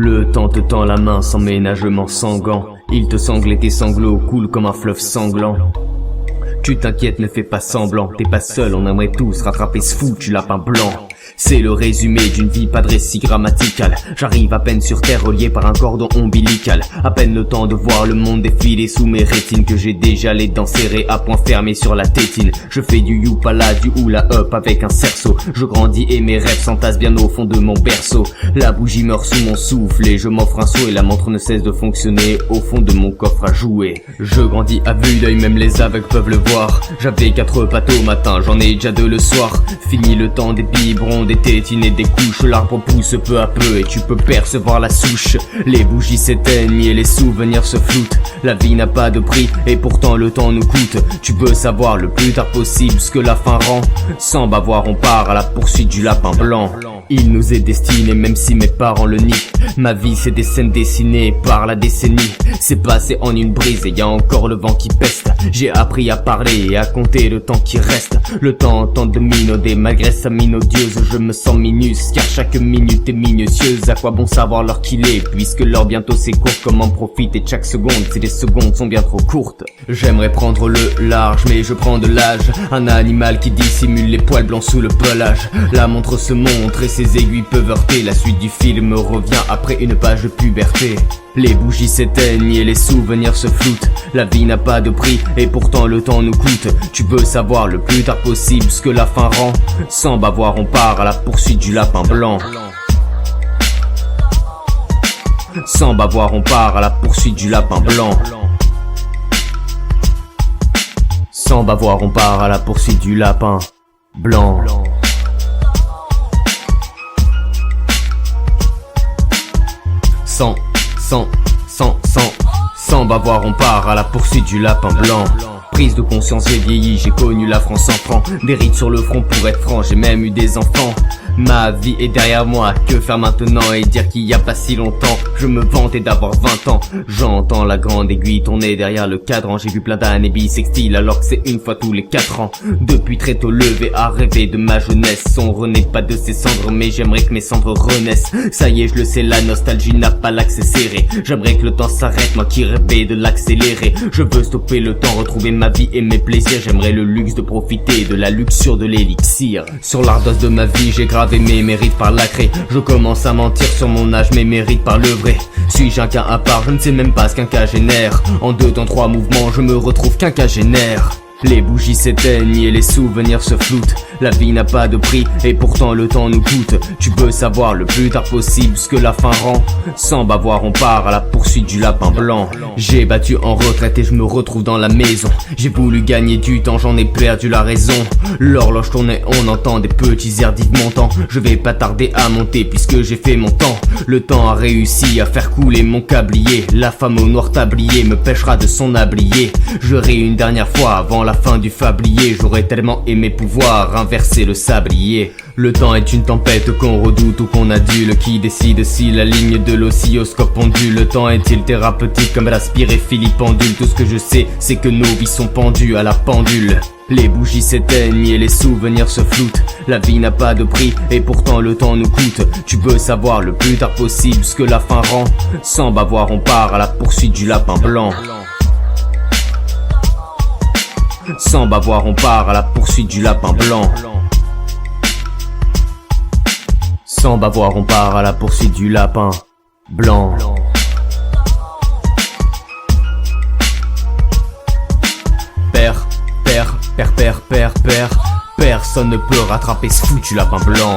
Le temps te tend la main sans ménagement sans gants. Il te sangle et tes sanglots coulent comme un fleuve sanglant. Tu t'inquiètes, ne fais pas semblant. T'es pas seul, on aimerait tous rattraper ce foutu lapin blanc. C'est le résumé d'une vie, pas de récit grammatical. J'arrive à peine sur terre, relié par un cordon ombilical. À peine le temps de voir le monde défiler sous mes rétines, que j'ai déjà les dents serrées à point fermé sur la tétine. Je fais du youpala, du hula up avec un cerceau. Je grandis et mes rêves s'entassent bien au fond de mon berceau. La bougie meurt sous mon souffle et je m'offre un saut, et la montre ne cesse de fonctionner au fond de mon coffre à jouer. Je grandis à vue d'œil, même les aveugles peuvent le voir. J'avais 4 pattes au matin, j'en ai déjà 2 le soir. Fini le temps des biberons, des tétines et des couches. L'arbre pousse peu à peu et tu peux percevoir la souche. Les bougies s'éteignent et les souvenirs se floutent. La vie n'a pas de prix et pourtant le temps nous coûte. Tu veux savoir le plus tard possible ce que la fin rend. Sans bavoir on part à la poursuite du lapin blanc. Il nous est destiné même si mes parents le nient. Ma vie c'est des scènes dessinées par la décennie. C'est passé en une brise et y a encore le vent qui peste. J'ai appris à parler et à compter le temps qui reste. Le temps tente de minauder malgré sa mine odieuse. Je me sens minus car chaque minute est minutieuse. À quoi bon savoir l'heure qu'il est puisque l'heure bientôt c'est court. Comment profiter de chaque seconde si les secondes sont bien trop courtes. J'aimerais prendre le large mais je prends de l'âge. Un animal qui dissimule les poils blancs sous le pelage. La montre se montre et ses aiguilles peuvent heurter. La suite du film revient après une page de puberté. Les bougies s'éteignent et les souvenirs se floutent. La vie n'a pas de prix et pourtant le temps nous coûte. Tu veux savoir le plus tard possible ce que la fin rend. Sans bavoir on part à la poursuite du lapin blanc. Sans bavoir on part à la poursuite du lapin blanc. Sans bavoir on part à la poursuite du lapin blanc. Sans bavoir on part à la poursuite du lapin blanc. Prise de conscience, j'ai vieilli, j'ai connu la France en franc. Des rides sur le front pour être franc, j'ai même eu des enfants. Ma vie est derrière moi, que faire maintenant et dire qu'il y a pas si longtemps je me vantais d'avoir 20 ans. J'entends la grande aiguille tourner derrière le cadran. J'ai vu plein d'années bisextiles alors que c'est une fois tous les 4 ans. Depuis très tôt levé à rêver de ma jeunesse. On renaît pas de ses cendres mais j'aimerais que mes cendres renaissent. Ça y est je le sais, la nostalgie n'a pas l'accès serré. J'aimerais que le temps s'arrête, moi qui rêvais de l'accélérer. Je veux stopper le temps, retrouver ma vie et mes plaisirs. J'aimerais le luxe de profiter de la luxure de l'élixir. Sur l'ardoise de ma vie j'ai gravé mes mérites par la craie. Je commence à mentir sur mon âge, mes mérites par le vrai. Suis-je un cas à part? Je ne sais même pas ce qu'un cas génère. En 2 temps 3 mouvements, je me retrouve quinquagénaire. Les bougies s'éteignent et les souvenirs se floutent. La vie n'a pas de prix et pourtant le temps nous coûte. Tu veux savoir le plus tard possible ce que la fin rend. Sans bavoir on part à la poursuite du lapin blanc. J'ai battu en retraite et je me retrouve dans la maison. J'ai voulu gagner du temps, j'en ai perdu la raison. L'horloge tourne et on entend des petits airs d'Yves Montand. Je vais pas tarder à monter puisque j'ai fait mon temps. Le temps a réussi à faire couler mon câblier. La femme au noir tablier me pêchera de son tablier. Je ris une dernière fois avant la fin du fablier. J'aurais tellement aimé pouvoir inverser le sablier. Le temps est une tempête qu'on redoute ou qu'on adule, qui décide si la ligne de l'oscilloscope ondule. Le temps est-il thérapeutique comme l'aspiré Philippe Pendule? Tout ce que je sais c'est que nos vies sont pendues à la pendule. Les bougies s'éteignent et les souvenirs se floutent. La vie n'a pas de prix et pourtant le temps nous coûte. Tu veux savoir le plus tard possible ce que la fin rend. Sans bavoir on part à la poursuite du lapin blanc. Sans bavoir on part à la poursuite du lapin blanc. Sans bavoir on part à la poursuite du lapin blanc. Personne ne peut rattraper ce foutu lapin blanc.